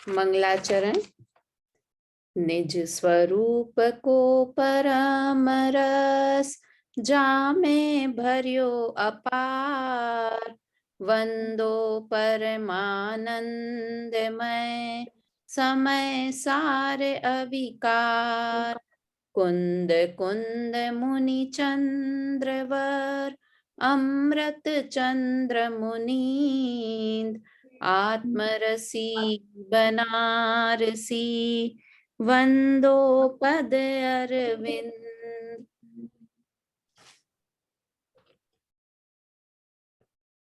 मंगलाचरण। निज स्वरूप को परम रस जामे भर्यो अपार, वंदो परमानंदमय समय सारे अविकार। कुंद कुंद मुनि चंद्रवर अमृत चंद्र मुनींद, आत्मरसी बनारसी वंदो पद अरविंद।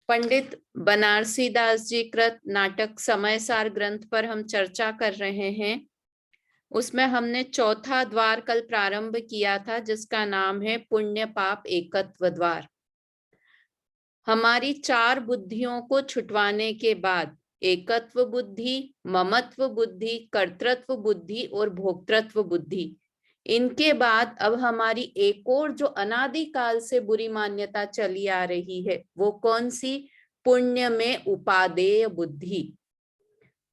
पंडित बनारसी दास जी कृत नाटक समयसार ग्रंथ पर हम चर्चा कर रहे हैं। उसमें हमने चौथा द्वार कल प्रारंभ किया था, जिसका नाम है पुण्य पाप एकत्व द्वार। हमारी चार बुद्धियों को छुटवाने के बाद एकत्व बुद्धि, ममत्व बुद्धि, कर्तृत्व बुद्धि और भोक्तृत्व बुद्धि, इनके बाद अब हमारी एक और जो अनादिकाल से बुरी मान्यता चली आ रही है, वो कौन सी? पुण्य में उपादेय बुद्धि।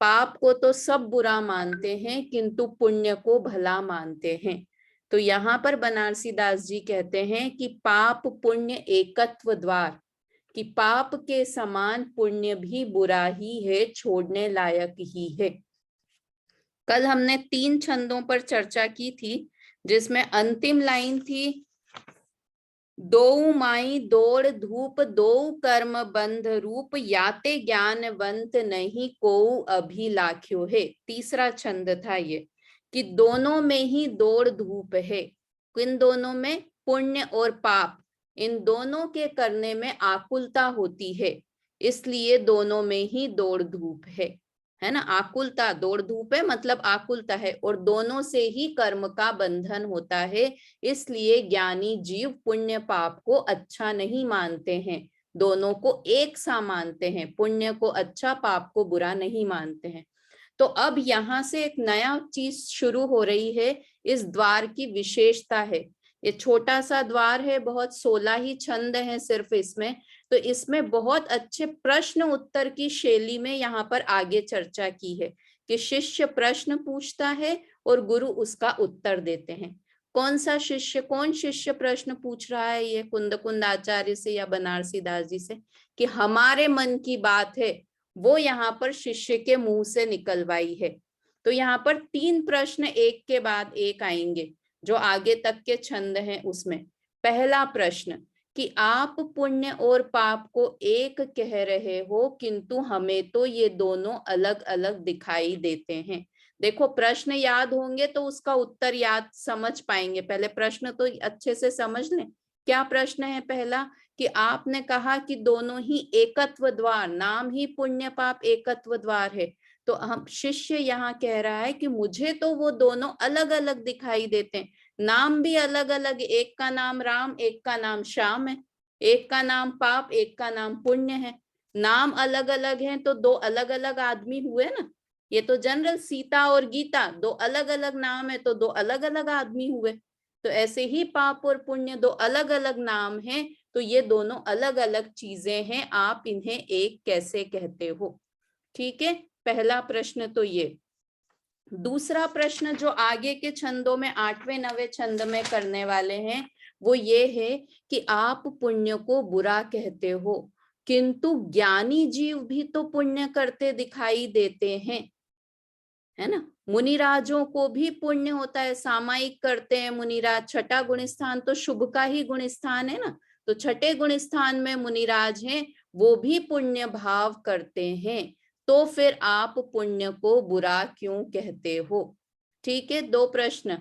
पाप को तो सब बुरा मानते हैं, किंतु पुण्य को भला मानते हैं। तो यहाँ पर बनारसी दास जी कहते हैं कि पाप पुण्य एकत्व द्वार, कि पाप के समान पुण्य भी बुरा ही है, छोड़ने लायक ही है। कल हमने 3 छंदों पर चर्चा की थी, जिसमें अंतिम लाइन थी, दो माई दौड़ धूप दो कर्म बंध रूप, याते ज्ञानवंत नहीं को अभिलाख्यो है। तीसरा छंद था ये, कि दोनों में ही दौड़ धूप है। किन दोनों में? पुण्य और पाप, इन दोनों के करने में आकुलता होती है, इसलिए दोनों में ही दौड़ धूप है ना। आकुलता, दौड़ धूप है मतलब आकुलता है, और दोनों से ही कर्म का बंधन होता है। इसलिए ज्ञानी जीव पुण्य पाप को अच्छा नहीं मानते हैं, दोनों को एक सा मानते हैं। पुण्य को अच्छा, पाप को बुरा नहीं मानते हैं। तो अब यहाँ से एक नया चीज शुरू हो रही है। इस द्वार की विशेषता है, ये छोटा सा द्वार है, बहुत 16 ही छंद हैं सिर्फ इसमें। तो इसमें बहुत अच्छे प्रश्न उत्तर की शैली में यहाँ पर आगे चर्चा की है, कि शिष्य प्रश्न पूछता है और गुरु उसका उत्तर देते हैं। कौन सा शिष्य, कौन शिष्य प्रश्न पूछ रहा है? ये कुंद आचार्य से या बनारसी दास जी से, कि हमारे मन की बात है वो यहाँ पर शिष्य के मुंह से निकलवाई है। तो यहाँ पर 3 प्रश्न एक के बाद एक आएंगे, जो आगे तक के छंद हैं उसमें। पहला प्रश्न, कि आप पुण्य और पाप को एक कह रहे हो, किंतु हमें तो ये दोनों अलग अलग दिखाई देते हैं। देखो, प्रश्न याद होंगे तो उसका उत्तर याद समझ पाएंगे। पहले प्रश्न तो अच्छे से समझ लें। क्या प्रश्न है पहला? कि आपने कहा कि दोनों ही एकत्व द्वार, नाम ही पुण्य पाप एकत्व द्वार है। तो हम शिष्य यहाँ कह रहा है कि मुझे तो वो दोनों अलग अलग दिखाई देते हैं, नाम भी अलग अलग, एक का नाम राम, एक का नाम श्याम है, एक का नाम पाप, एक का नाम पुण्य है। नाम अलग अलग हैं तो दो अलग अलग आदमी हुए ना। ये तो जनरल, सीता और गीता, दो अलग अलग नाम है तो दो अलग अलग आदमी हुए। तो ऐसे ही पाप और पुण्य दो अलग अलग नाम हैं, तो ये दोनों अलग अलग चीजें हैं, आप इन्हें एक कैसे कहते हो? ठीक है, पहला प्रश्न तो ये। दूसरा प्रश्न जो आगे के छंदों में 8वें 9वें छंद में करने वाले हैं, वो ये है कि आप पुण्य को बुरा कहते हो, किंतु ज्ञानी जीव भी तो पुण्य करते दिखाई देते हैं, है ना। मुनिराजों को भी पुण्य होता है, सामायिक करते हैं मुनिराज। छठा गुण स्थान तो शुभ का ही गुण स्थान है ना, तो छठे गुण स्थान में मुनिराज हैं, वो भी पुण्य भाव करते हैं। तो फिर आप पुण्य को बुरा क्यों कहते हो? ठीक है, 2 प्रश्न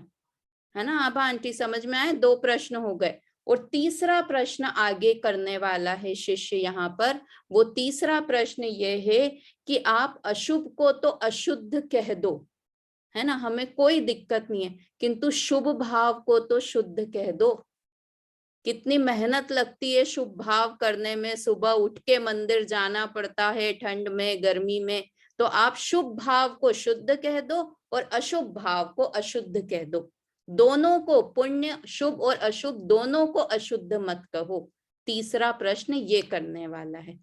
है ना। अब आंटी समझ में आए? 2 प्रश्न हो गए। और तीसरा प्रश्न आगे करने वाला है शिष्य यहाँ पर। वो तीसरा प्रश्न ये है कि आप अशुभ को तो अशुद्ध कह दो, है ना, हमें कोई दिक्कत नहीं है, किंतु शुभ भाव को तो शुद्ध कह दो। कितनी मेहनत लगती है शुभ भाव करने में, सुबह उठ के मंदिर जाना पड़ता है ठंड में गर्मी में। तो आप शुभ भाव को शुद्ध कह दो और अशुभ भाव को अशुद्ध कह दो। दोनों को, पुण्य शुभ और अशुभ दोनों को अशुद्ध मत कहो। तीसरा प्रश्न ये करने वाला है।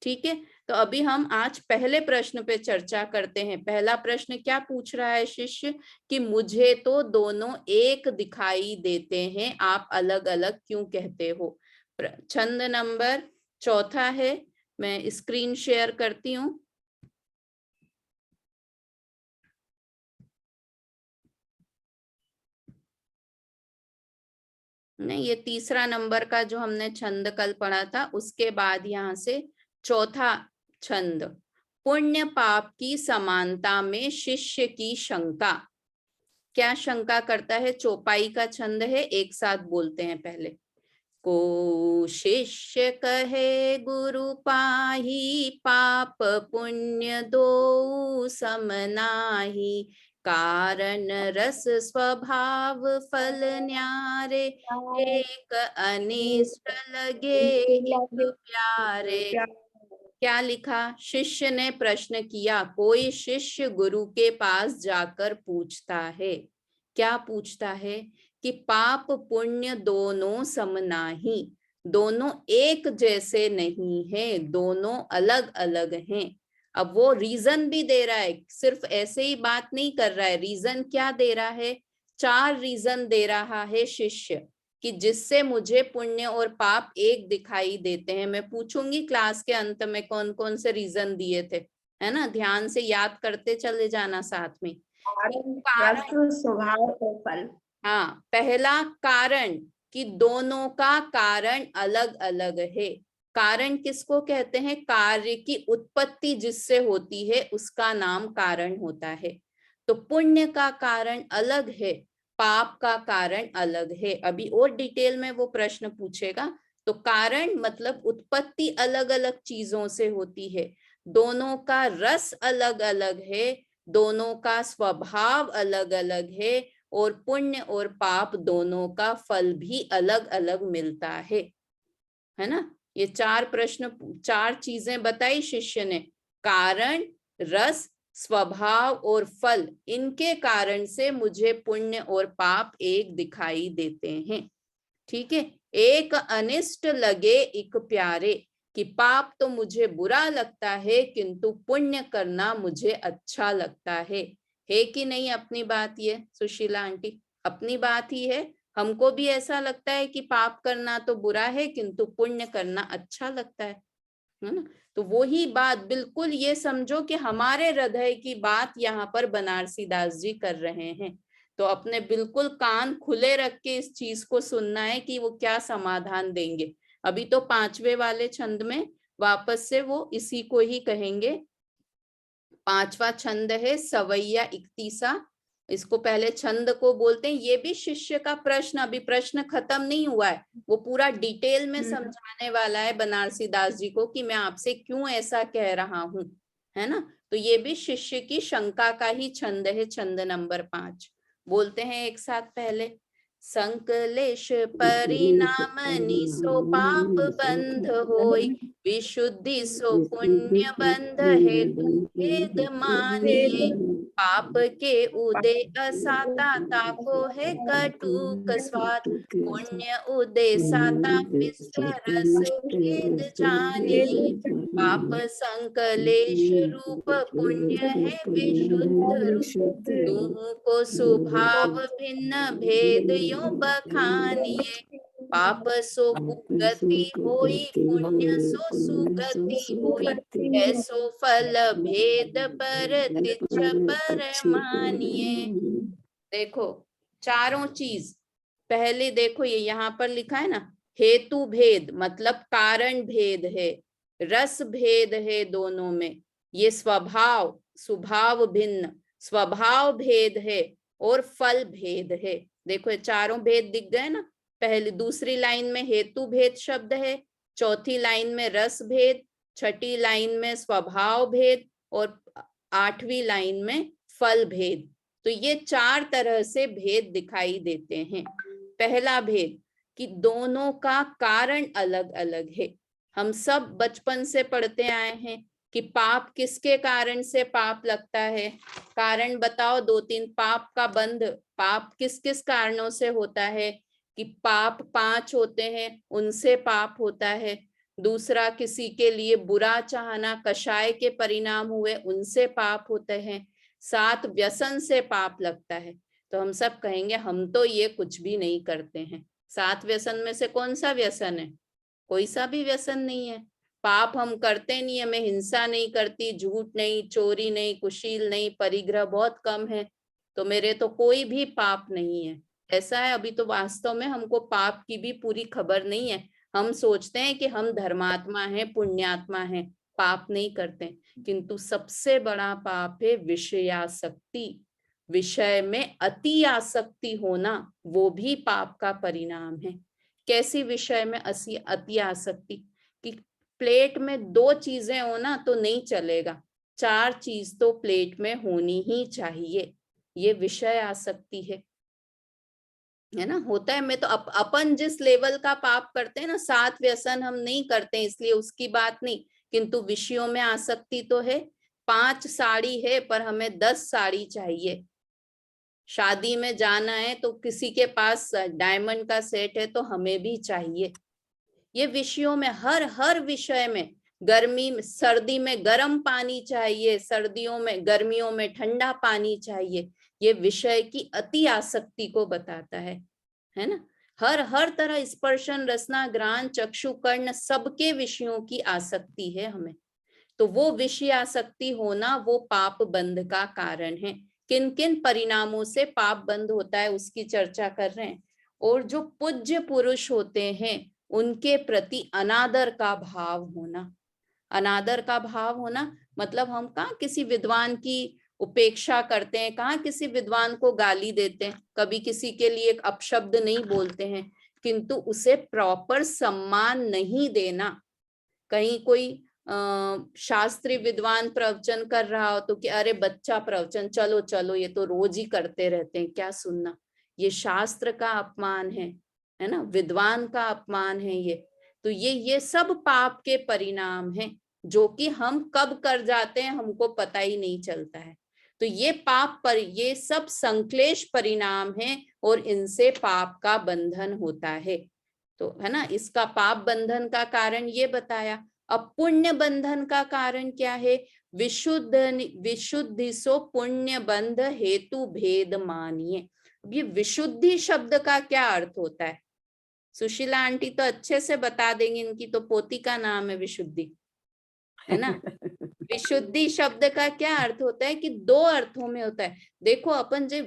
ठीक है, तो अभी हम आज पहले प्रश्न पे चर्चा करते हैं। पहला प्रश्न क्या पूछ रहा है शिष्य कि मुझे तो दोनों एक दिखाई देते हैं, आप अलग अलग क्यों कहते हो। छंद नंबर चौथा है, मैं स्क्रीन शेयर करती हूँ। नहीं, ये तीसरा नंबर का जो हमने छंद कल पढ़ा था, उसके बाद यहाँ से चौथा छंद, पुण्य पाप की समानता में शिष्य की शंका। क्या शंका करता है? चौपाई का छंद है, एक साथ बोलते हैं पहले। को शिष्य कहे गुरु पाही, पाप पुण्य दो समनाही, कारण रस स्वभाव फल न्यारे, एक अनिष्ट लगे एक प्यारे। क्या लिखा? शिष्य ने प्रश्न किया। कोई शिष्य गुरु के पास जाकर पूछता है, क्या पूछता है कि पाप पुण्य दोनों समनाही, दोनों एक जैसे नहीं है, दोनों अलग अलग हैं। अब वो रीजन भी दे रहा है, सिर्फ ऐसे ही बात नहीं कर रहा है, रीजन क्या दे रहा है? 4 रीजन दे रहा है शिष्य कि जिससे मुझे पुण्य और पाप एक दिखाई देते हैं। मैं पूछूंगी क्लास के अंत में कौन कौन से रीजन दिए थे, है ना, ध्यान से याद करते चले जाना साथ में। कारण, स्वभाव और फल। हाँ, पहला कारण कि दोनों का कारण अलग अलग है। कारण किसको कहते हैं? कार्य की उत्पत्ति जिससे होती है उसका नाम कारण होता है। तो पुण्य का कारण अलग है, पाप का कारण अलग है। अभी और डिटेल में वो प्रश्न पूछेगा। तो कारण मतलब उत्पत्ति अलग अलग चीजों से होती है, दोनों का रस अलग अलग है, दोनों का स्वभाव अलग अलग है, और पुण्य और पाप दोनों का फल भी अलग अलग मिलता है ना। ये 4 प्रश्न, 4 चीजें बताई शिष्य ने। कारण, रस, स्वभाव और फल, इनके कारण से मुझे पुण्य और पाप एक दिखाई देते हैं। ठीक है, एक अनिष्ट लगे एक प्यारे, कि पाप तो मुझे बुरा लगता है किंतु पुण्य करना मुझे अच्छा लगता है कि नहीं? अपनी बात ये सुशीला आंटी, अपनी बात ही है। हमको भी ऐसा लगता है कि पाप करना तो बुरा है किंतु पुण्य करना अच्छा लगता है ना। तो वो ही बात बिल्कुल ये समझो कि हमारे हृदय की बात यहाँ पर बनारसी दास जी कर रहे हैं। तो अपने बिल्कुल कान खुले रख के इस चीज को सुनना है कि वो क्या समाधान देंगे। अभी तो 5वें वाले छंद में वापस से वो इसी को ही कहेंगे। 5वां छंद है सवैया इकतीसा। इसको पहले छंद को बोलते हैं। ये भी शिष्य का प्रश्न, अभी प्रश्न खत्म नहीं हुआ है, वो पूरा डिटेल में समझाने वाला है बनारसी दास जी को कि मैं आपसे क्यों ऐसा कह रहा हूं, है ना। तो ये भी शिष्य की शंका का ही छंद है, छंद नंबर 5। बोलते हैं एक साथ पहले। संकलेश परिणाम निसो पाप बंध होई, विशुद्धि सो पुण्य बंध हेतु भेद मानिए, पाप के उदय असाता ताको है कटुक स्वाद, पुण्य उदय साता मिश्र रस भेद जानिए, पाप संकलेश रूप पुण्य है विशुद्ध रूप, तुमको स्वभाव भिन्न भेद यो बखानिए, पाप सो कुगति होई पुण्य सो सुगति होई, ऐसो फल भेद पर तिच्छ पर मानिए। देखो चारों चीज, पहले देखो ये यहाँ पर लिखा है ना, हेतु भेद मतलब कारण भेद है, रस भेद है दोनों में, ये स्वभाव, स्वभाव भिन्न, स्वभाव भेद है, और फल भेद है। देखो ये चारों भेद दिख गए ना। पहले दूसरी लाइन में हेतु भेद शब्द है, चौथी लाइन में रस भेद, छठी लाइन में स्वभाव भेद, और 8वीं लाइन में फल भेद। तो ये 4 तरह से भेद दिखाई देते हैं। पहला भेद कि दोनों का कारण अलग अलग है। हम सब बचपन से पढ़ते आए हैं कि पाप किसके कारण से पाप लगता है। कारण बताओ 2-3। पाप का बंध, पाप किस किस कारणों से होता है? कि पाप 5 होते हैं, उनसे पाप होता है। दूसरा, किसी के लिए बुरा चाहना, कषाय के परिणाम हुए, उनसे पाप होते हैं। 7, व्यसन से पाप लगता है। तो हम सब कहेंगे हम तो ये कुछ भी नहीं करते हैं। 7 व्यसन में से कौन सा व्यसन है? कोई सा भी व्यसन नहीं है। पाप हम करते नहीं है। मैं हिंसा नहीं करती, झूठ नहीं, चोरी नहीं, कुशील नहीं, परिग्रह बहुत कम है, तो मेरे तो कोई भी पाप नहीं है। ऐसा है, अभी तो वास्तव में हमको पाप की भी पूरी खबर नहीं है। हम सोचते हैं कि हम धर्मात्मा हैं, पुण्यात्मा हैं, पाप नहीं करते, किंतु सबसे बड़ा पाप है विषयासक्ति। विषय में अति आसक्ति होना, वो भी पाप का परिणाम है। कैसी विषय में अति आसक्ति? कि प्लेट में 2 चीजें हो ना तो नहीं चलेगा, 4 चीज तो प्लेट में होनी ही चाहिए। ये विषय आसक्ति है ना। होता है। मैं तो अपन जिस लेवल का पाप करते हैं ना, 7 व्यसन हम नहीं करते इसलिए उसकी बात नहीं, किंतु विषयों में आसक्ति तो है। 5 साड़ी है पर हमें 10 साड़ी चाहिए। शादी में जाना है तो किसी के पास डायमंड का सेट है तो हमें भी चाहिए। ये विषयों में, हर विषय में, सर्दी में गर्म पानी चाहिए, सर्दियों में, गर्मियों में ठंडा पानी चाहिए। ये विषय की अति आसक्ति को बताता है ना। हर तरह स्पर्शन, रसना, घ्राण, चक्षु, कर्ण, सबके विषयों की आसक्ति है हमें। तो वो विषय आसक्ति होना वो पाप बंध का कारण है। किन किन परिणामों से पाप बंद होता है उसकी चर्चा कर रहे हैं। और जो पूज्य पुरुष होते हैं उनके प्रति अनादर का भाव होना। अनादर का भाव होना मतलब हम कहाँ किसी विद्वान की उपेक्षा करते हैं, कहाँ किसी विद्वान को गाली देते हैं, कभी किसी के लिए एक अपशब्द नहीं बोलते हैं, किंतु उसे प्रॉपर सम्मान नहीं देना। कहीं कोई शास्त्रीय विद्वान प्रवचन कर रहा हो तो कि अरे बच्चा प्रवचन, चलो चलो ये तो रोज ही करते रहते हैं, क्या सुनना। ये शास्त्र का अपमान है ना, विद्वान का अपमान है ये। तो ये सब पाप के परिणाम हैं जो कि हम कब कर जाते हैं हमको पता ही नहीं चलता है। तो ये पाप पर, ये सब संक्लेश परिणाम हैं और इनसे पाप का बंधन होता है। तो है ना, इसका पाप बंधन का कारण ये बताया। अब पुण्य बंधन का कारण क्या है? विशुद्धि सो पुण्य बंध हेतु भेद मानिए। ये विशुद्धि शब्द का क्या अर्थ होता है? सुशीला आंटी तो अच्छे से बता देंगी, इनकी तो पोती का नाम है विशुद्धि, है ना। विशुद्धि शब्द का क्या अर्थ होता है? कि 2 अर्थों में होता है। देखो अपन जो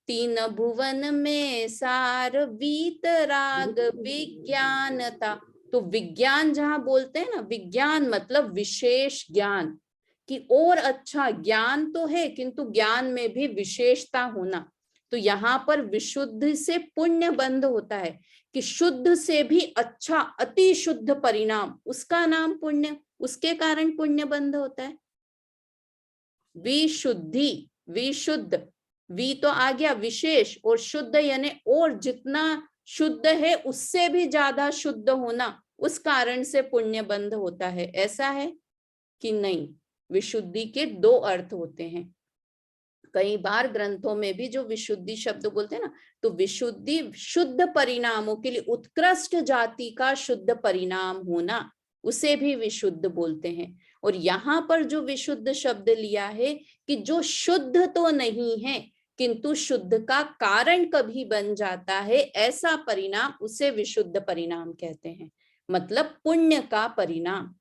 3 भुवन में सार वीतराग विज्ञानता, तो विज्ञान जहां बोलते हैं ना, विज्ञान मतलब विशेष ज्ञान, कि और अच्छा ज्ञान तो है किंतु ज्ञान में भी विशेषता होना। तो यहाँ पर विशुद्ध से पुण्य बंध होता है कि शुद्ध से भी अच्छा अति शुद्ध परिणाम, उसका नाम पुण्य, उसके कारण पुण्य बंध होता है। विशुद्धि, विशुद्ध, वी तो आ गया विशेष, और शुद्ध यानी और जितना शुद्ध है उससे भी ज्यादा शुद्ध होना, उस कारण से पुण्य बंध होता है। ऐसा है कि नहीं? विशुद्धि के 2 अर्थ होते हैं। कई बार ग्रंथों में भी जो विशुद्धि शब्द बोलते हैं ना, तो विशुद्धि शुद्ध परिणामों के लिए, उत्कृष्ट जाति का शुद्ध परिणाम होना, उसे भी विशुद्ध बोलते हैं। और यहाँ पर जो विशुद्ध शब्द लिया है कि जो शुद्ध तो नहीं है किंतु शुद्ध का कारण कभी बन जाता है, ऐसा परिणाम, उसे विशुद्ध परिणाम कहते हैं। मतलब पुण्य का परिणाम,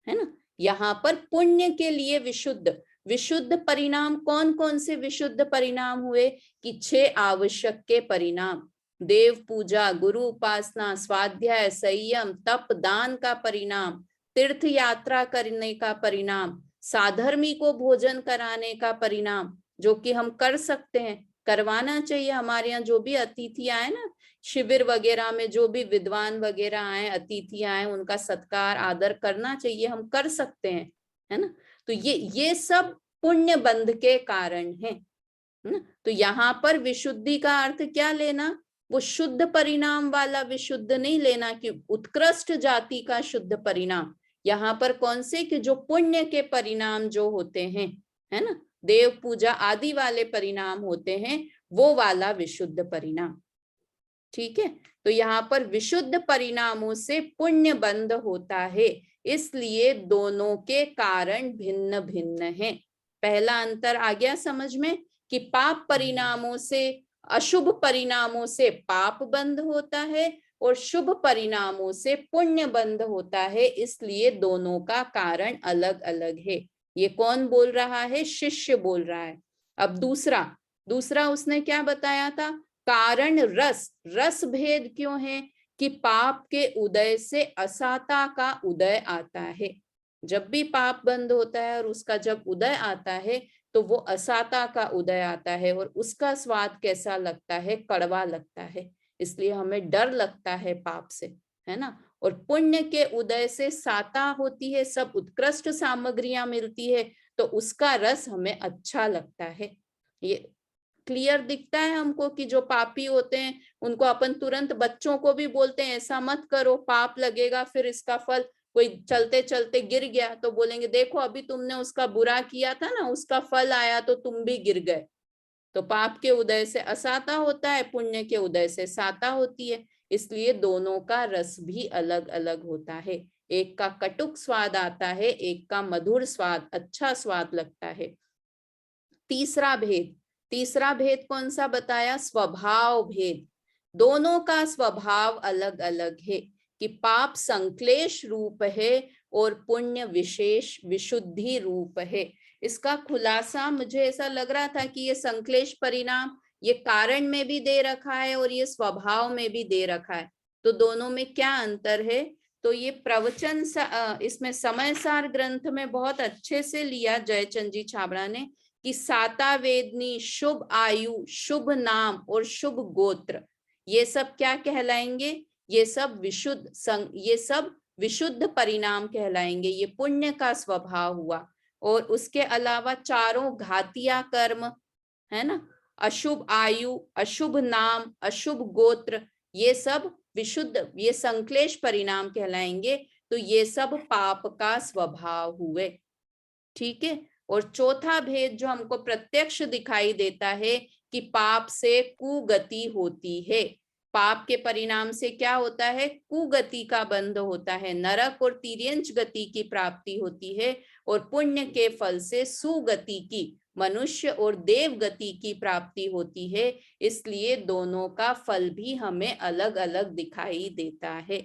है ना। यहाँ पर पुण्य के लिए विशुद्ध परिणाम कौन कौन से विशुद्ध परिणाम हुए? कि 6 आवश्यक के परिणाम, देव पूजा, गुरु उपासना, स्वाध्याय, संयम, तप, दान का परिणाम, तीर्थ यात्रा करने का परिणाम, साधर्मी को भोजन कराने का परिणाम, जो कि हम कर सकते हैं, करवाना चाहिए। हमारे यहाँ जो भी अतिथि आए ना, शिविर वगैरह में जो भी विद्वान वगैरह आए, अतिथि आए, उनका सत्कार आदर करना चाहिए, हम कर सकते हैं, है ना। तो ये सब पुण्य बंध के कारण है ना। तो यहाँ पर विशुद्धि का अर्थ क्या लेना? वो शुद्ध परिणाम वाला विशुद्ध नहीं लेना कि उत्कृष्ट जाति का शुद्ध परिणाम। यहाँ पर कौन से? कि जो पुण्य के परिणाम जो होते हैं, है ना, देव पूजा आदि वाले परिणाम होते हैं, वो वाला विशुद्ध परिणाम। ठीक है, तो यहाँ पर विशुद्ध परिणामों से पुण्य बंध होता है, इसलिए दोनों के कारण भिन्न भिन्न हैं। पहला अंतर आ गया समझ में कि पाप परिणामों से, अशुभ परिणामों से पाप बंध होता है और शुभ परिणामों से पुण्य बंध होता है, इसलिए दोनों का कारण अलग अलग है। ये कौन बोल रहा है? शिष्य बोल रहा है। अब दूसरा उसने क्या बताया था? कारण रस भेद क्यों है? कि पाप के उदय से असाता का उदय आता है। जब भी पाप बंद होता है और उसका जब उदय आता है तो वो असाता का उदय आता है और उसका स्वाद कैसा लगता है? कड़वा लगता है, इसलिए हमें डर लगता है पाप से, है ना। और पुण्य के उदय से साता होती है, सब उत्कृष्ट सामग्रियां मिलती है, तो उसका रस हमें अच्छा लगता है। ये क्लियर दिखता है हमको कि जो पापी होते हैं उनको अपन तुरंत, बच्चों को भी बोलते हैं ऐसा मत करो पाप लगेगा, फिर इसका फल, कोई चलते चलते गिर गया तो बोलेंगे देखो अभी तुमने उसका बुरा किया था ना, उसका फल आया तो तुम भी गिर गए। तो पाप के उदय से असाता होता है, पुण्य के उदय से साता होती है, इसलिए दोनों का रस भी अलग अलग होता है। एक का कटुक स्वाद आता है, एक का मधुर स्वाद, अच्छा स्वाद लगता है। तीसरा भेद कौन सा बताया? स्वभाव भेद। दोनों का स्वभाव अलग अलग है कि पाप संक्लेश रूप है और पुण्य विशेष विशुद्धि रूप है। इसका खुलासा मुझे ऐसा लग रहा था कि ये संक्लेश परिणाम ये कारण में भी दे रखा है और ये स्वभाव में भी दे रखा है, तो दोनों में क्या अंतर है? तो ये प्रवचन इसमें समय सार ग्रंथ में बहुत अच्छे से लिया जयचंद जी छाबड़ा ने कि साता वेदनी, शुभ आयु, शुभ नाम और शुभ गोत्र, ये सब क्या कहलाएंगे? ये सब विशुद्ध परिणाम कहलाएंगे। ये पुण्य का स्वभाव हुआ। और उसके अलावा चारों घातिया कर्म, है ना, अशुभ आयु, अशुभ नाम, अशुभ गोत्र, ये सब विशुद्ध, ये संक्लेश परिणाम कहलाएंगे। तो ये सब पाप का स्वभाव हुए। ठीक है। और चौथा भेद जो हमको प्रत्यक्ष दिखाई देता है कि पाप से कुगति होती है। पाप के परिणाम से क्या होता है? कुगति का बंध होता है, नरक और तिर्यंच गति की प्राप्ति होती है। और पुण्य के फल से सुगति की, मनुष्य और देव गति की प्राप्ति होती है। इसलिए दोनों का फल भी हमें अलग अलग दिखाई देता है।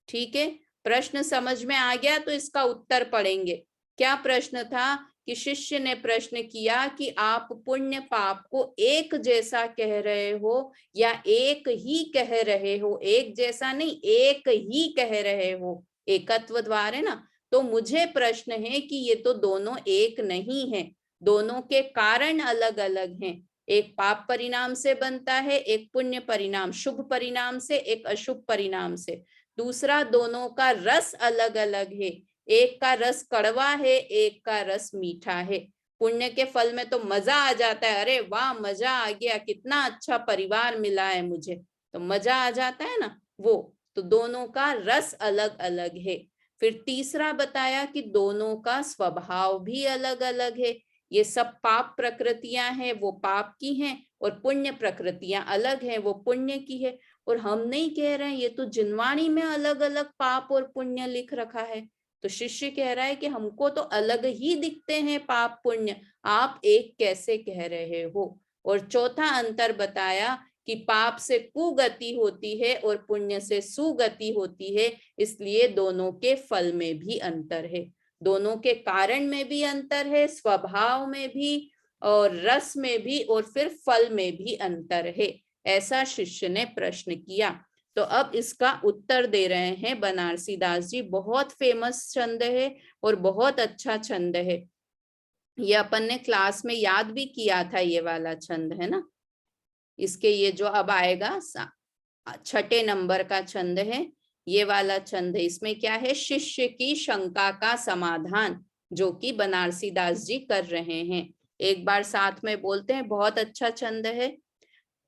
ठीक है, प्रश्न समझ में आ गया? तो इसका उत्तर पढ़ेंगे। क्या प्रश्न था? कि शिष्य ने प्रश्न किया कि आप पुण्य पाप को एक जैसा कह रहे हो या एक ही कह रहे हो? एक जैसा नहीं, एक ही कह रहे हो, एकत्व द्वार है ना। तो मुझे प्रश्न है कि ये तो दोनों एक नहीं है, दोनों के कारण अलग अलग हैं। एक पाप परिणाम से बनता है, एक पुण्य परिणाम शुभ परिणाम से, एक अशुभ परिणाम से। दूसरा, दोनों का रस अलग अलग है, एक का रस कड़वा है, एक का रस मीठा है। पुण्य के फल में तो मजा आ जाता है, अरे वाह मजा आ गया, कितना अच्छा परिवार मिला है मुझे, तो मजा आ जाता है ना वो। तो दोनों का रस अलग अलग है। फिर तीसरा बताया कि दोनों का स्वभाव भी अलग अलग है। ये सब पाप प्रकृतियां हैं, वो पाप की हैं, और पुण्य प्रकृतियां अलग हैं, वो पुण्य की है। और हम नहीं कह रहे हैं, ये तो जिनवाणी में अलग अलग पाप और पुण्य लिख रखा है। तो शिष्य कह रहा है कि हमको तो अलग ही दिखते हैं पाप पुण्य, आप एक कैसे कह रहे हो? और चौथा अंतर बताया कि पाप से कुगति होती है और पुण्य से सुगति होती है, इसलिए दोनों के फल में भी अंतर है, दोनों के कारण में भी अंतर है, स्वभाव में भी और रस में भी, और फिर फल में भी अंतर है। ऐसा शिष्य ने प्रश्न किया। तो अब इसका उत्तर दे रहे हैं बनारसी दास जी। बहुत फेमस छंद है और बहुत अच्छा छंद है। ये अपन ने क्लास में याद भी किया था, ये वाला छंद है ना। इसके ये जो अब आएगा 6ठे नंबर का छंद है, ये वाला छंद है। इसमें क्या है? शिष्य की शंका का समाधान, जो कि बनारसी दास जी कर रहे हैं। एक बार साथ में बोलते हैं, बहुत अच्छा छंद है।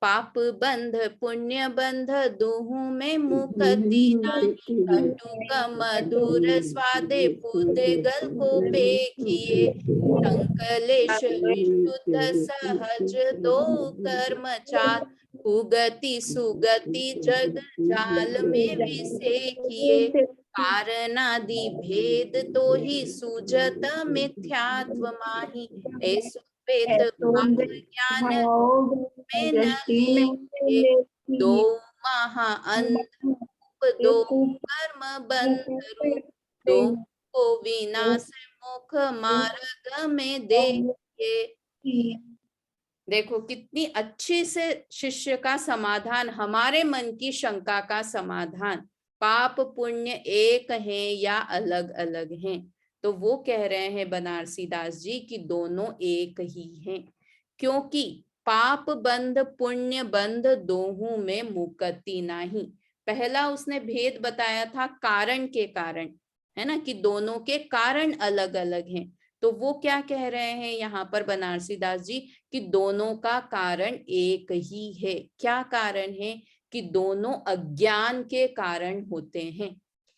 पाप बंध पुण्य बंध दुहु में मुक्ति नाही, कटुक मधुर स्वादे पूते को पेखिए, संकलेश विशुद्ध सहज दो कर्म चार, कुगति सुगति जग जाल में विसेखिए, कारणादि भेद तो ही सूझत मिथ्यात्व माही, ऐसो वेद भाव ज्ञान में न लेखे, दो महा अंधरूप दो कर्म बंध रूप, दो को विनाश मुख मार्ग में देखिए। देखो कितनी अच्छी से शिष्य का समाधान, हमारे मन की शंका का समाधान। पाप पुण्य एक है या अलग अलग हैं? तो वो कह रहे हैं बनारसी दास जी कि दोनों एक ही हैं, क्योंकि पाप बंध पुण्य बंध दोहू में मुक्ति नहीं। पहला उसने भेद बताया था कारण के कारण, है ना, कि दोनों के कारण अलग अलग हैं। तो वो क्या कह रहे हैं यहाँ पर बनारसी दास जी कि दोनों का कारण एक ही है। क्या कारण है? कि दोनों अज्ञान के कारण होते हैं,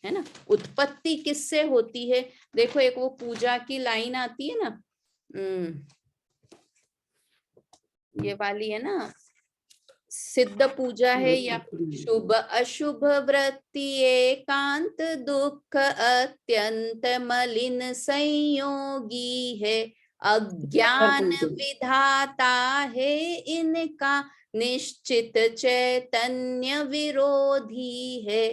है ना। उत्पत्ति किससे होती है? देखो एक वो पूजा की लाइन आती है ना, ये वाली है ना, सिद्ध पूजा है या शुभ अशुभ वृत्ति एकांत दुख अत्यंत मलिन संयोगी है, अज्ञान विधाता है इनका निश्चित चैतन्य विरोधी है,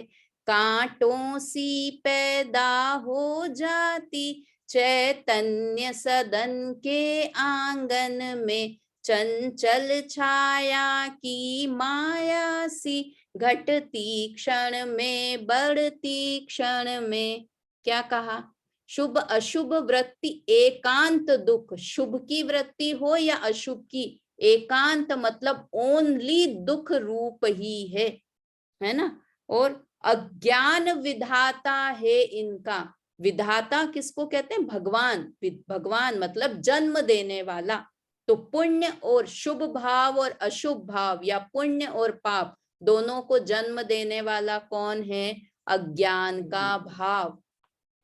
कांटों सी पैदा हो जाती चैतन्य सदन के आंगन में, चंचल छाया की माया सी घटती क्षण में बढ़ती क्षण में। क्या कहा? शुभ अशुभ वृत्ति एकांत दुख, शुभ की वृत्ति हो या अशुभ की, एकांत मतलब ओनली दुख रूप ही है ना। और अज्ञान विधाता है इनका, विधाता किसको कहते हैं? भगवान। भगवान मतलब जन्म देने वाला। तो पुण्य और शुभ भाव और अशुभ भाव या पुण्य और पाप दोनों को जन्म देने वाला कौन है? अज्ञान का भाव,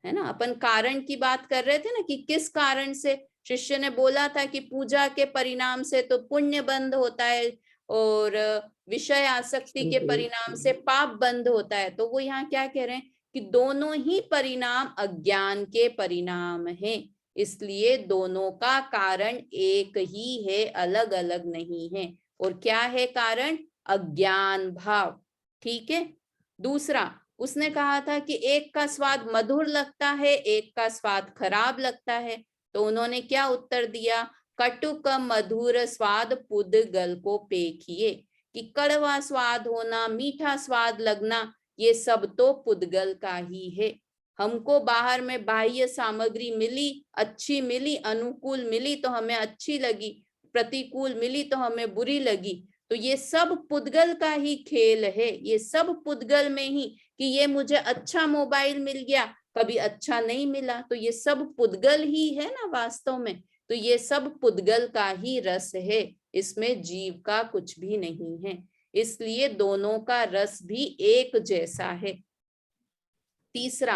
है ना। अपन कारण की बात कर रहे थे ना कि किस कारण से, शिष्य ने बोला था कि पूजा के परिणाम से तो पुण्य बंद होता है और विषय आसक्ति के परिणाम से पाप बंद होता है। तो वो यहाँ क्या कह रहे हैं कि दोनों ही परिणाम अज्ञान के परिणाम हैं, इसलिए दोनों का कारण एक ही है, अलग अलग नहीं है। और क्या है कारण? अज्ञान भाव। ठीक है। दूसरा उसने कहा था कि एक का स्वाद मधुर लगता है, एक का स्वाद खराब लगता है। तो उन्होंने क्या उत्तर दिया? कटुक मधुर स्वाद पुद्गल को पेखिए, कि कड़वा स्वाद होना, मीठा स्वाद लगना, ये सब तो पुद्गल का ही है। हमको बाहर में बाह्य सामग्री मिली, अच्छी मिली, अनुकूल मिली तो हमें अच्छी लगी, प्रतिकूल मिली तो हमें बुरी लगी। तो ये सब पुद्गल का ही खेल है, ये सब पुद्गल में ही, कि ये मुझे अच्छा मोबाइल मिल गया, कभी अच्छा नहीं मिला, तो ये सब पुद्गल ही है ना वास्तव में। तो ये सब पुद्गल का ही रस है, इसमें जीव का कुछ भी नहीं है, इसलिए दोनों का रस भी एक जैसा है। तीसरा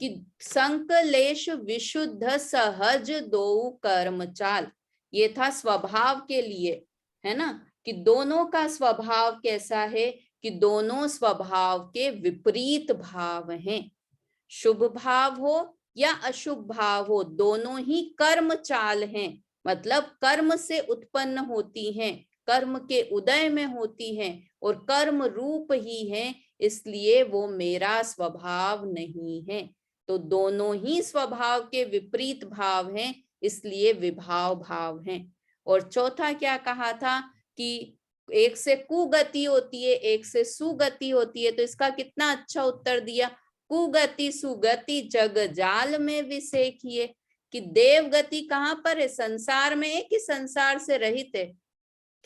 कि संकलेश विशुद्ध सहज दो कर्म चाल, ये था स्वभाव के लिए, है ना, कि दोनों का स्वभाव कैसा है, कि दोनों स्वभाव के विपरीत भाव हैं। शुभ भाव हो या अशुभ भाव हो, दोनों ही कर्म चाल हैं, मतलब कर्म से उत्पन्न होती हैं, कर्म के उदय में होती हैं और कर्म रूप ही हैं, इसलिए वो मेरा स्वभाव नहीं है। तो दोनों ही स्वभाव के विपरीत भाव हैं, इसलिए विभाव भाव हैं। और चौथा क्या कहा था कि एक से कुगति होती है, एक से सुगति होती है। तो इसका कितना अच्छा उत्तर दिया, कुगति सुगति जग जाल में विसेखिए, कि देव गति कहाँ पर है? संसार में है कि संसार से रहित है?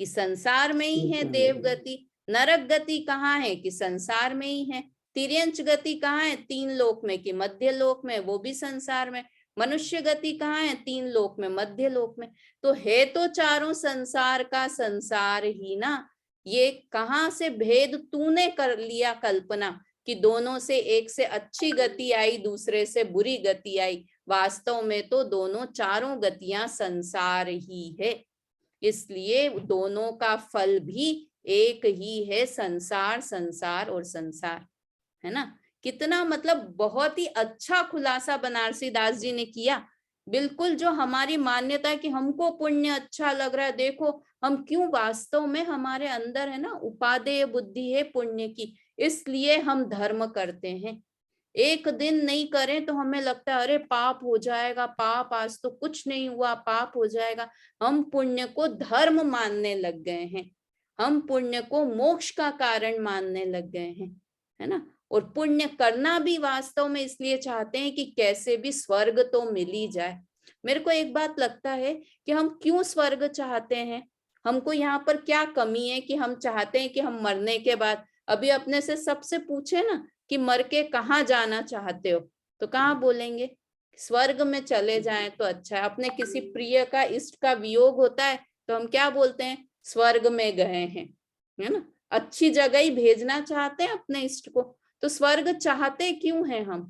कि संसार में ही है देव गति। नरक गति कहाँ है? कि संसार में ही है। तिर्यंच गति कहाँ है? तीन लोक में, कि मध्य लोक में, वो भी संसार में। मनुष्य गति कहाँ है? तीन लोक में, मध्य लोक में। तो है तो चारों संसार का संसार ही ना, ये कहाँ से भेद तूने कर लिया कल्पना कि दोनों से एक से अच्छी गति आई, दूसरे से बुरी गति आई। वास्तव में तो दोनों चारों गतियां संसार ही है, इसलिए दोनों का फल भी एक ही है, संसार, संसार और संसार, है ना। कितना मतलब बहुत ही अच्छा खुलासा बनारसी दास जी ने किया। बिल्कुल जो हमारी मान्यता है कि हमको पुण्य अच्छा लग रहा है, देखो हम क्यों, वास्तव में हमारे अंदर है ना उपादेय बुद्धि है पुण्य की, इसलिए हम धर्म करते हैं। एक दिन नहीं करें तो हमें लगता है अरे पाप हो जाएगा, पाप, आज तो कुछ नहीं हुआ, पाप हो जाएगा। हम पुण्य को धर्म मानने लग गए हैं, हम पुण्य को मोक्ष का कारण मानने लग गए हैं, है ना। और पुण्य करना भी वास्तव में इसलिए चाहते हैं कि कैसे भी स्वर्ग तो मिल ही जाए। मेरे को एक बात लगता है कि हम क्यों स्वर्ग चाहते हैं, हमको यहाँ पर क्या कमी है कि हम चाहते हैं कि हम मरने के बाद, अभी अपने से सबसे पूछे ना कि मर के कहाँ जाना चाहते हो, तो कहाँ बोलेंगे स्वर्ग में चले जाएं तो अच्छा है। अपने किसी प्रिय का, इष्ट का वियोग होता है तो हम क्या बोलते हैं, स्वर्ग में गए हैं, है ना। अच्छी जगह ही भेजना चाहते हैं अपने इष्ट को। तो स्वर्ग चाहते क्यों हैं हम,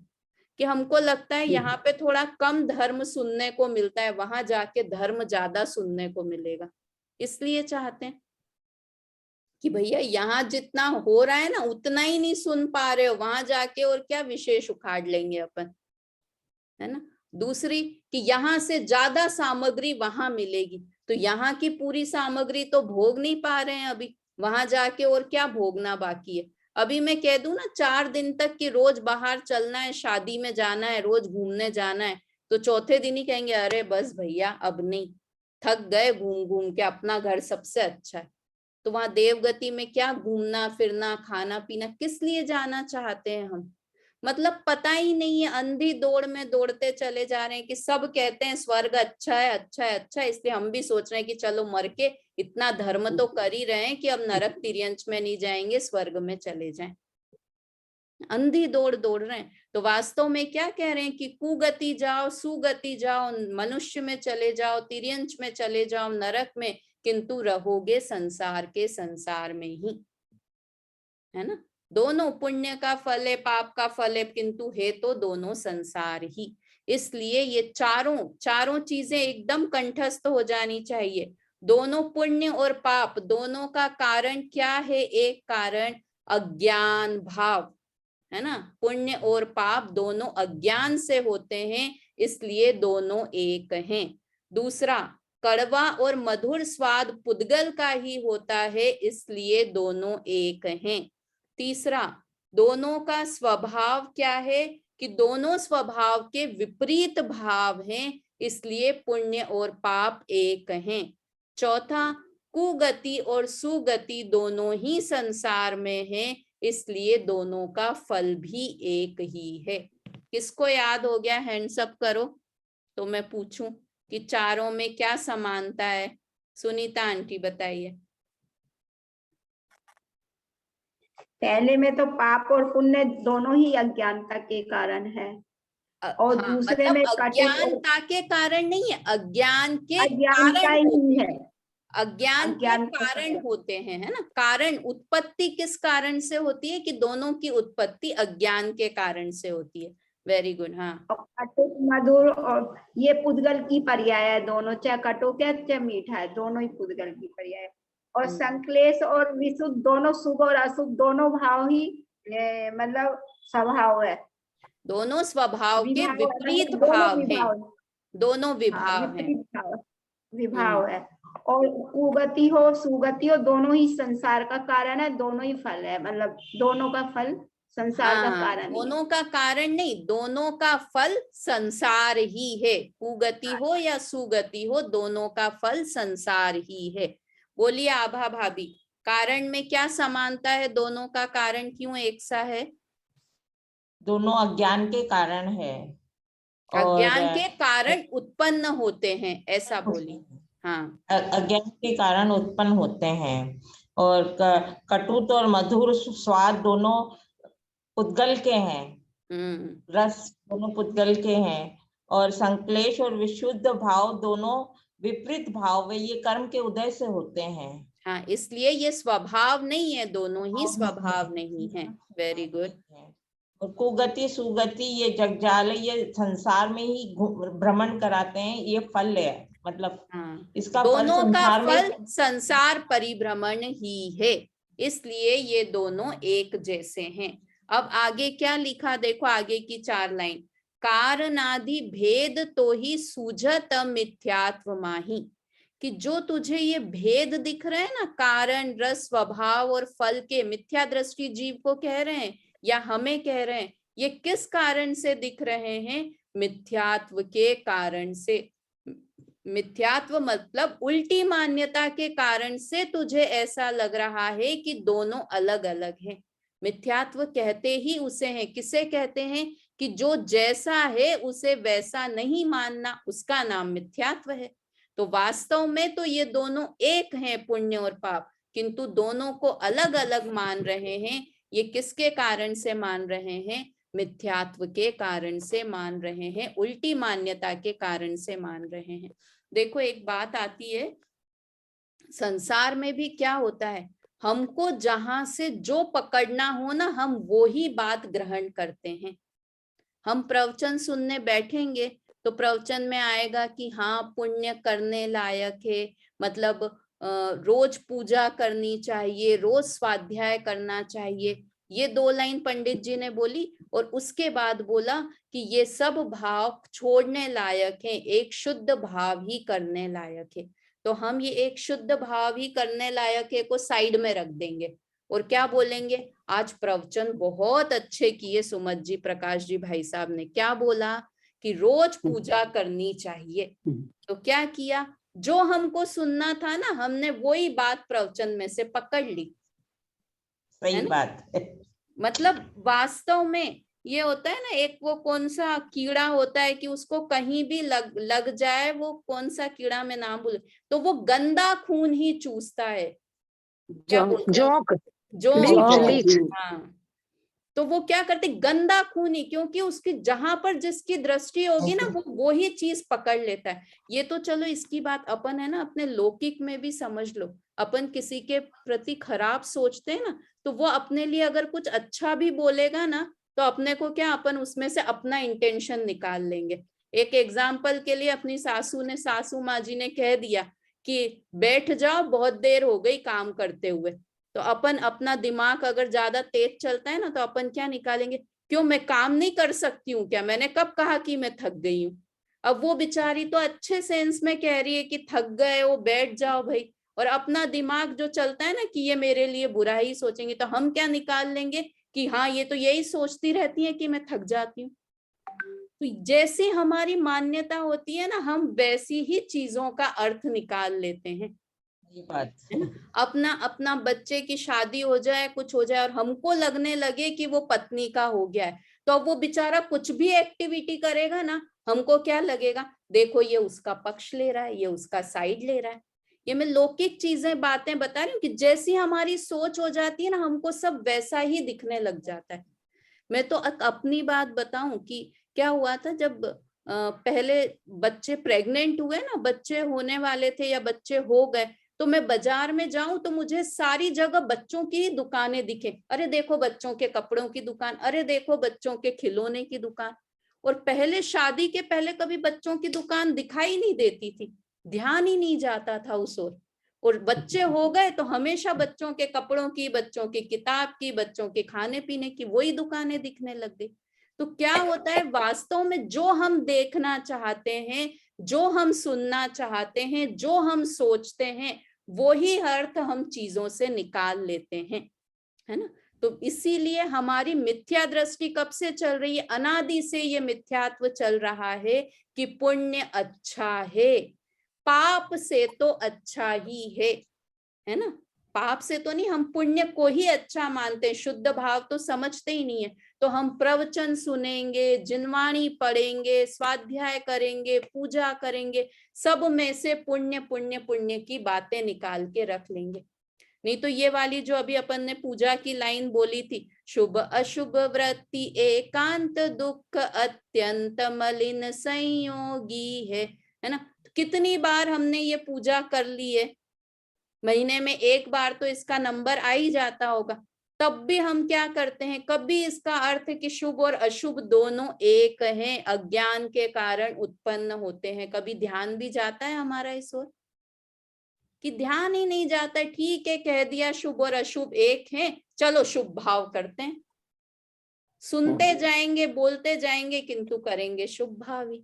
कि हमको लगता है यहाँ पे थोड़ा कम धर्म सुनने को मिलता है, वहां जाके धर्म ज्यादा सुनने को मिलेगा, इसलिए चाहते हैं कि भैया यहाँ जितना हो रहा है ना उतना ही नहीं सुन पा रहे हो, वहां जाके और क्या विशेष उखाड़ लेंगे अपन, है ना। दूसरी कि यहाँ से ज्यादा सामग्री वहां मिलेगी, तो यहाँ की पूरी सामग्री तो भोग नहीं पा रहे हैं अभी, वहां जाके और क्या भोगना बाकी है। अभी मैं कह दूं ना 4 दिन तक कि रोज बाहर चलना है, शादी में जाना है, रोज घूमने जाना है, तो चौथे दिन ही कहेंगे अरे बस भैया अब नहीं, थक गए घूम घूम के, अपना घर सबसे अच्छा है। तो वहां देवगति में क्या घूमना फिरना खाना पीना, किस लिए जाना चाहते हैं हम, मतलब पता ही नहीं है, अंधी दौड़ में दौड़ते चले जा रहे हैं कि सब कहते हैं स्वर्ग अच्छा है, अच्छा है, अच्छा है, इसलिए हम भी सोच रहे हैं कि चलो मर के इतना धर्म तो कर ही रहे हैं कि अब नरक तिर्यंच में नहीं जाएंगे, स्वर्ग में चले जाएं। अंधी दौड़ दौड़ रहे हैं। तो वास्तव में क्या कह रहे हैं कि कुगति जाओ, सुगति जाओ, मनुष्य में चले जाओ, तिर्यंच में चले जाओ, नरक में, किंतु रहोगे संसार के संसार में ही, है ना। दोनों पुण्य का फल है, पाप का फल है, किंतु है तो दोनों संसार ही। इसलिए ये चारों चीजें एकदम कंठस्थ हो जानी चाहिए। दोनों पुण्य और पाप दोनों का कारण क्या है, एक कारण अज्ञान भाव, है ना। पुण्य और पाप दोनों अज्ञान से होते हैं, इसलिए दोनों एक हैं। दूसरा, कड़वा और मधुर स्वाद पुद्गल का ही होता है, इसलिए दोनों एक हैं। तीसरा, दोनों का स्वभाव क्या है कि दोनों स्वभाव के विपरीत भाव हैं, इसलिए पुण्य और पाप एक हैं। चौथा, कुगति और सुगति दोनों ही संसार में हैं, इसलिए दोनों का फल भी एक ही है। किसको याद हो गया, हैंड्स अप करो तो मैं पूछूं कि चारों में क्या समानता है। सुनीता आंटी बताइए। पहले में तो पाप और पुण्य दोनों ही अज्ञानता के कारण है, और हाँ, दूसरे मतलब में कटु और अज्ञानता के कारण नहीं है, अज्ञान के अज्ञानता कारण ही होते है, हैं, अज्ञान के अज्ञानता का कारण है। होते हैं, है ना। कारण, उत्पत्ति किस कारण से होती है, कि दोनों की उत्पत्ति अज्ञान के कारण से होती है। वेरी गुड, हाँ। और कटुक मधुर और ये पुद्गल की पर्याय है दोनों, चाहे कटुक है चाहे मीठा है, दोनों ही पुद्गल की पर्याय है। और संक्लेश और विशुद्ध दोनों, शुभ और अशुभ दोनों भाव ही मतलब स्वभाव है, दोनों स्वभाव के विभाव है, विपरीत मतलब दोनों भाव हैं, विभाव। दोनों हाँ, विभाव हैं। विपरीत भाव, विभाव है। और कुगति हो सुगति हो दोनों ही संसार का कारण है, दोनों ही फल है, मतलब दोनों का फल संसार का हाँ, कारण ही है। दोनों का कारण नहीं, दोनों का फल संसार ही है। कुगति हो या सुगति हो, दोनों का फल संसार ही है। बोलिए आभा भाभी, कारण में क्या समानता है, दोनों का कारण क्यों एक सा है। दोनों अज्ञान के कारण है, और अज्ञान के कारण उत्पन्न होते हैं, ऐसा बोली। हाँ, अज्ञान के कारण उत्पन्न होते हैं, और कटुत और मधुर स्वाद दोनों पुद्गल के हैं, रस दोनों पुद्गल के हैं। और संक्लेश और विशुद्ध भाव दोनों विपरीत भाव, वे ये कर्म के उदय से होते हैं। हाँ, इसलिए ये स्वभाव नहीं है, दोनों ही स्वभाव नहीं है। Very good. और कुगति सुगति ये जगजाल, ये संसार में ही भ्रमण कराते हैं, ये फल है, मतलब हाँ, इसका दोनों फल का संसार फल में संसार परिभ्रमण ही है, इसलिए ये दोनों एक जैसे हैं। अब आगे क्या लिखा देखो, आगे की 4 लाइन। कारणादि भेद तो ही सूझत मिथ्यात्व माही, कि जो तुझे ये भेद दिख रहे हैं ना, कारण रस स्वभाव और फल के, मिथ्या दृष्टि जीव को कह रहे हैं या हमें कह रहे हैं, ये किस कारण से दिख रहे हैं? मिथ्यात्व के कारण से। मिथ्यात्व मतलब उल्टी मान्यता के कारण से तुझे ऐसा लग रहा है कि दोनों अलग अलग हैं। मिथ्यात्व कहते ही उसे हैं, किसे कहते हैं? कि जो जैसा है उसे वैसा नहीं मानना, उसका नाम मिथ्यात्व है। तो वास्तव में तो ये दोनों एक हैं, पुण्य और पाप, किंतु दोनों को अलग अलग मान रहे हैं। ये किसके कारण से मान रहे हैं? मिथ्यात्व के कारण से मान रहे हैं, उल्टी मान्यता के कारण से मान रहे हैं। देखो एक बात आती है, संसार में भी क्या होता है, हमको जहां से जो पकड़ना हो ना, हम वो ही बात ग्रहण करते हैं। हम प्रवचन सुनने बैठेंगे तो प्रवचन में आएगा कि हाँ पुण्य करने लायक है, मतलब रोज पूजा करनी चाहिए, रोज स्वाध्याय करना चाहिए। ये 2 लाइन पंडित जी ने बोली और उसके बाद बोला कि ये सब भाव छोड़ने लायक है, एक शुद्ध भाव ही करने लायक है। तो हम ये एक शुद्ध भाव ही करने लायक है को साइड में रख देंगे और क्या बोलेंगे, आज प्रवचन बहुत अच्छे किए सुमत जी, प्रकाश जी भाई साहब ने क्या बोला कि रोज पूजा करनी चाहिए। तो क्या किया, जो हमको सुनना था ना, हमने वही बात प्रवचन में से पकड़ ली। सही बात है। मतलब वास्तव में ये होता है ना, एक वो कौन सा कीड़ा होता है कि उसको कहीं भी लग जाए, वो कौन सा कीड़ा में नाम भूल, तो वो गंदा खून ही चूसता है। क्या बोलते हैं? जोंक। हाँ, तो वो क्या करते, गंदा खून ही, क्योंकि उसकी जहां पर जिसकी दृष्टि होगी ना, वो ही चीज पकड़ लेता है। ये तो चलो इसकी बात अपन है ना, अपने लौकिक में भी समझ लो। अपन किसी के प्रति खराब सोचते हैं ना, तो वो अपने लिए अगर कुछ अच्छा भी बोलेगा ना, तो अपने को क्या, अपन उसमें से अपना इंटेंशन निकाल लेंगे। एक एग्जाम्पल के लिए, अपनी सासू माँ जी ने कह दिया कि बैठ जाओ, बहुत देर हो गई काम करते हुए। तो अपन अपना दिमाग अगर ज्यादा तेज चलता है ना, तो अपन क्या निकालेंगे, क्यों मैं काम नहीं कर सकती हूँ क्या, मैंने कब कहा कि मैं थक गई हूँ। अब वो बेचारी तो अच्छे सेंस में कह रही है कि थक गए हो, बैठ जाओ भाई, और अपना दिमाग जो चलता है ना कि ये मेरे लिए बुरा ही सोचेंगे, तो हम क्या निकाल लेंगे कि हाँ ये तो यही सोचती रहती है कि मैं थक जाती हूँ। तो जैसी हमारी मान्यता होती है ना, हम वैसी ही चीजों का अर्थ निकाल लेते हैं। बात है ना, अपना बच्चे की शादी हो जाए, कुछ हो जाए और हमको लगने लगे कि वो पत्नी का हो गया है, तो अब वो बेचारा कुछ भी एक्टिविटी करेगा ना, हमको क्या लगेगा, देखो ये उसका पक्ष ले रहा है, ये उसका साइड ले रहा है। ये मैं लौकिक चीजें बातें बता रही हूँ कि जैसी हमारी सोच हो जाती है ना, हमको सब वैसा ही दिखने लग जाता है। मैं तो अपनी बात बताऊं कि क्या हुआ था, जब पहले बच्चे प्रेग्नेंट हुए ना, बच्चे होने वाले थे या बच्चे हो गए, तो मैं बाजार में जाऊं तो मुझे सारी जगह बच्चों की ही दुकानें दिखे। अरे देखो बच्चों के कपड़ों की दुकान, अरे देखो बच्चों के खिलौने की दुकान। और पहले शादी के पहले कभी बच्चों की दुकान दिखाई नहीं देती थी, ध्यान ही नहीं जाता था उस ओर। और बच्चे हो गए तो हमेशा बच्चों के कपड़ों की, बच्चों की किताब की, बच्चों के खाने पीने की वही दुकानें दिखने लग गई। तो क्या होता है, वास्तव में जो हम देखना चाहते हैं, जो हम सुनना चाहते हैं, जो हम सोचते हैं, वो ही अर्थ हम चीजों से निकाल लेते हैं, है ना। तो इसीलिए हमारी मिथ्या दृष्टि कब से चल रही है, अनादि से ये मिथ्यात्व चल रहा है कि पुण्य अच्छा है, पाप से तो अच्छा ही है ना। पाप से तो नहीं, हम पुण्य को ही अच्छा मानते हैं, शुद्ध भाव तो समझते ही नहीं है। तो हम प्रवचन सुनेंगे, जिनवाणी पढ़ेंगे, स्वाध्याय करेंगे, पूजा करेंगे, सब में से पुण्य पुण्य पुण्य की बातें निकाल के रख लेंगे। नहीं तो ये वाली जो अभी अपन ने पूजा की लाइन बोली थी, शुभ अशुभ वृत्ति एकांत दुख अत्यंत मलिन संयोगी है ना। कितनी बार हमने ये पूजा कर ली है, महीने में एक बार तो इसका नंबर आ ही जाता होगा, तब भी हम क्या करते हैं, कभी इसका अर्थ कि शुभ और अशुभ दोनों एक हैं, अज्ञान के कारण उत्पन्न होते हैं, कभी ध्यान भी जाता है हमारा इस ओर? कि ध्यान ही नहीं जाता है। ठीक है, कह दिया शुभ और अशुभ एक हैं, चलो शुभ भाव करते हैं, सुनते जाएंगे, बोलते जाएंगे, किंतु करेंगे शुभ भाव ही।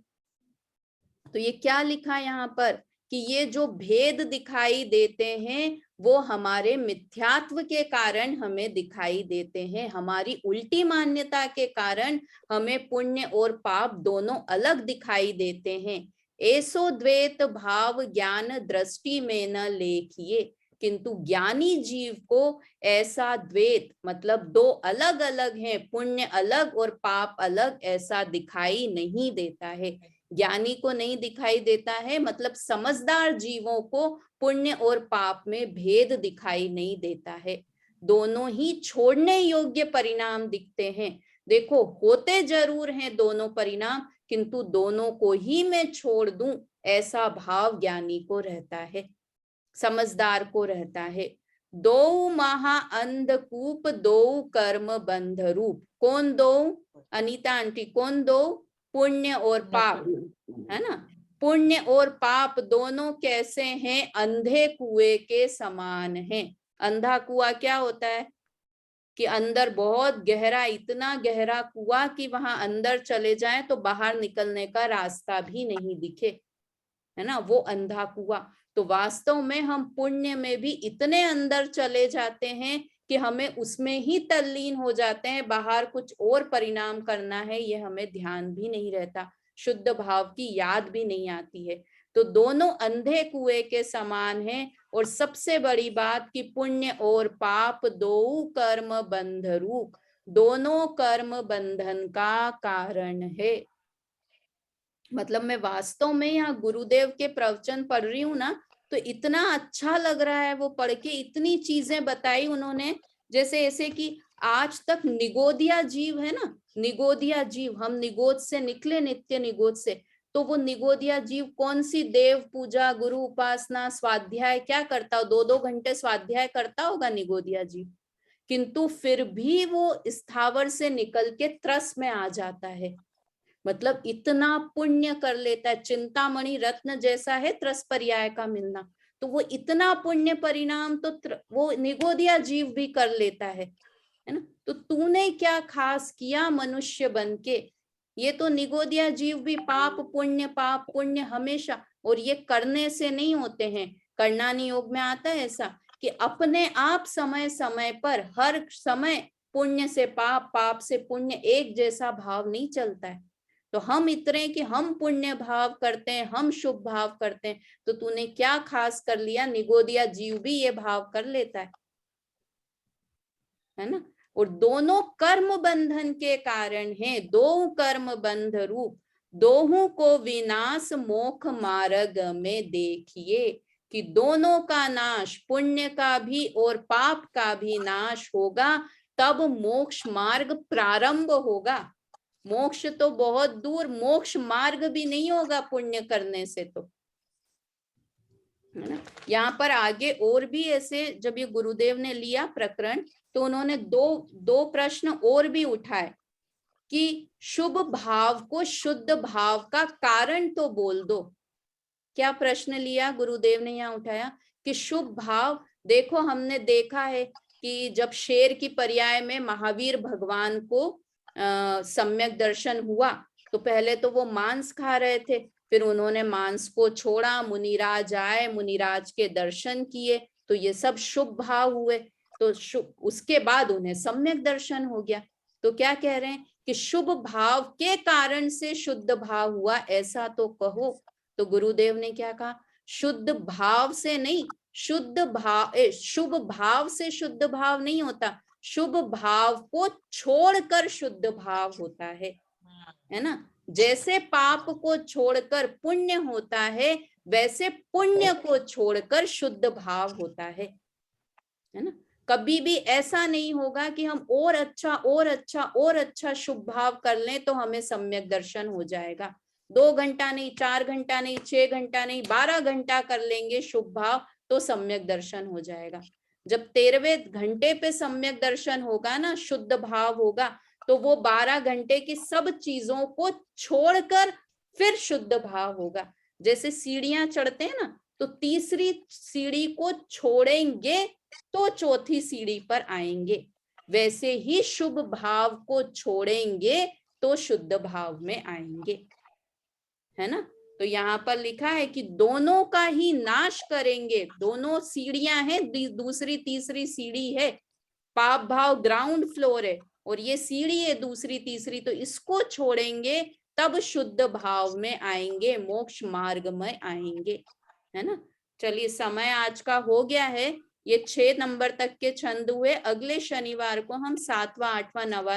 तो ये क्या लिखा यहाँ पर कि ये जो भेद दिखाई देते हैं वो हमारे मिथ्यात्व के कारण हमें दिखाई देते हैं, हमारी उल्टी मान्यता के कारण हमें पुण्य और पाप दोनों अलग दिखाई देते हैं। ऐसो द्वैत भाव ज्ञान दृष्टि में न लेखिए, किंतु ज्ञानी जीव को ऐसा द्वैत मतलब दो अलग अलग हैं, पुण्य अलग और पाप अलग, ऐसा दिखाई नहीं देता है। ज्ञानी को नहीं दिखाई देता है, मतलब समझदार जीवों को पुण्य और पाप में भेद दिखाई नहीं देता है, दोनों ही छोड़ने योग्य परिणाम दिखते हैं। देखो, होते जरूर हैं दोनों परिणाम, किंतु दोनों को ही मैं छोड़ दूं, ऐसा भाव ज्ञानी को रहता है, समझदार को रहता है। दो महा अंधकूप दो कर्म बंध रूप। कौन दो? अनीता आंटी, कौन दो? पुण्य और पाप, है ना। पुण्य और पाप दोनों कैसे हैं? अंधे कुएं के समान हैं। अंधा कुआं क्या होता है कि अंदर बहुत गहरा, इतना गहरा कुआं कि वहां अंदर चले जाएं तो बाहर निकलने का रास्ता भी नहीं दिखे, है ना, वो अंधा कुआं। तो वास्तव में हम पुण्य में भी इतने अंदर चले जाते हैं कि हमें उसमें ही तल्लीन हो जाते हैं, बाहर कुछ और परिणाम करना है ये हमें ध्यान भी नहीं रहता, शुद्ध भाव की याद भी नहीं आती है। तो दोनों अंधे कुएं के समान हैं। और सबसे बड़ी बात कि पुण्य और पाप दो कर्म बंध रूप, दोनों कर्म बंधन का कारण है। मतलब मैं वास्तव में यहाँ गुरुदेव के प्रवचन पढ़ रही हूँ ना, तो इतना अच्छा लग रहा है वो पढ़ के, इतनी चीजें बताई उन्होंने, जैसे ऐसे कि आज तक निगोदिया जीव है ना, निगोदिया जीव, हम निगोद से निकले, नित्य निगोद से, तो वो निगोदिया जीव कौन सी देव पूजा, गुरु उपासना, स्वाध्याय क्या करता हो, 2-2 घंटे स्वाध्याय करता होगा निगोदिया जीव, किंतु फिर भी वो स्थावर से निकल के त्रस में आ जाता है। मतलब इतना पुण्य कर लेता है, चिंतामणि रत्न जैसा है त्रस पर्याय का मिलना, तो वो इतना पुण्य परिणाम तो वो निगोदिया जीव भी कर लेता है ना। तो तूने क्या खास किया मनुष्य बन के? ये तो निगोदिया जीव भी पाप पुण्य हमेशा, और ये करने से नहीं होते हैं। कर्णानी योग में आता है ऐसा कि अपने आप समय समय पर हर समय पुण्य से पाप, पाप से पुण्य एक जैसा भाव नहीं चलता है। तो हम इतने कि हम पुण्य भाव करते हैं, हम शुभ भाव करते हैं, तो तूने क्या खास कर लिया? निगोदिया जीव भी ये भाव कर लेता है ना। और दोनों कर्म बंधन के कारण हैं, दो कर्म बंध रूप, दोहों को विनाश मोक्ष मार्ग में देखिए, कि दोनों का नाश, पुण्य का भी और पाप का भी नाश होगा, तब मोक्ष मार्ग प्रारंभ होगा। मोक्ष तो बहुत दूर, मोक्ष मार्ग भी नहीं होगा पुण्य करने से, तो है ना। यहाँ पर आगे और भी ऐसे, जब ये गुरुदेव ने लिया प्रकरण, तो उन्होंने दो प्रश्न और भी उठाए कि शुभ भाव को शुद्ध भाव का कारण तो बोल दो। क्या प्रश्न लिया गुरुदेव ने यहाँ उठाया कि शुभ भाव, देखो हमने देखा है कि जब शेर की पर्याय में महावीर भगवान को सम्यक दर्शन हुआ, तो पहले तो वो मांस खा रहे थे, फिर उन्होंने मांस को छोड़ा, मुनिराज आए, मुनिराज के दर्शन किए, तो ये सब शुभ भाव हुए। तो शुभ, उसके बाद उन्हें सम्यक दर्शन हो गया। तो क्या कह रहे हैं कि शुभ भाव के कारण से शुद्ध भाव हुआ, ऐसा तो कहो। तो गुरुदेव ने क्या कहा? शुद्ध भाव से नहीं, शुद्ध भाव, शुभ भाव से शुद्ध भाव नहीं होता, शुभ भाव को छोड़कर शुद्ध भाव होता है ना। जैसे पाप को छोड़कर पुण्य होता है, वैसे पुण्य को छोड़कर शुद्ध भाव होता है ना। कभी भी ऐसा नहीं होगा कि हम और अच्छा और अच्छा और अच्छा शुभ भाव कर लें तो हमें सम्यक दर्शन हो जाएगा। 2 घंटा नहीं, 4 घंटा नहीं, 6 घंटा नहीं, 12 घंटा कर लेंगे शुभ भाव, तो सम्यक दर्शन हो जाएगा। जब 13वें घंटे पे सम्यक दर्शन होगा ना, शुद्ध भाव होगा, तो वो 12 घंटे की सब चीजों को छोड़कर फिर शुद्ध भाव होगा। जैसे सीढ़ियां चढ़ते हैं ना, तो तीसरी सीढ़ी को छोड़ेंगे तो चौथी सीढ़ी पर आएंगे, वैसे ही शुभ भाव को छोड़ेंगे तो शुद्ध भाव में आएंगे, है ना। तो यहाँ पर लिखा है कि दोनों का ही नाश करेंगे। दोनों सीढ़ियां हैं, दूसरी तीसरी सीढ़ी है, पाप भाव ग्राउंड फ्लोर है और ये सीढ़ी है दूसरी तीसरी, तो इसको छोड़ेंगे तब शुद्ध भाव में आएंगे, मोक्ष मार्ग में आएंगे, है ना। चलिए, समय आज का हो गया है। ये 6 नंबर तक के छंद हुए। अगले शनिवार को हम 7वां, 8वां, 9वां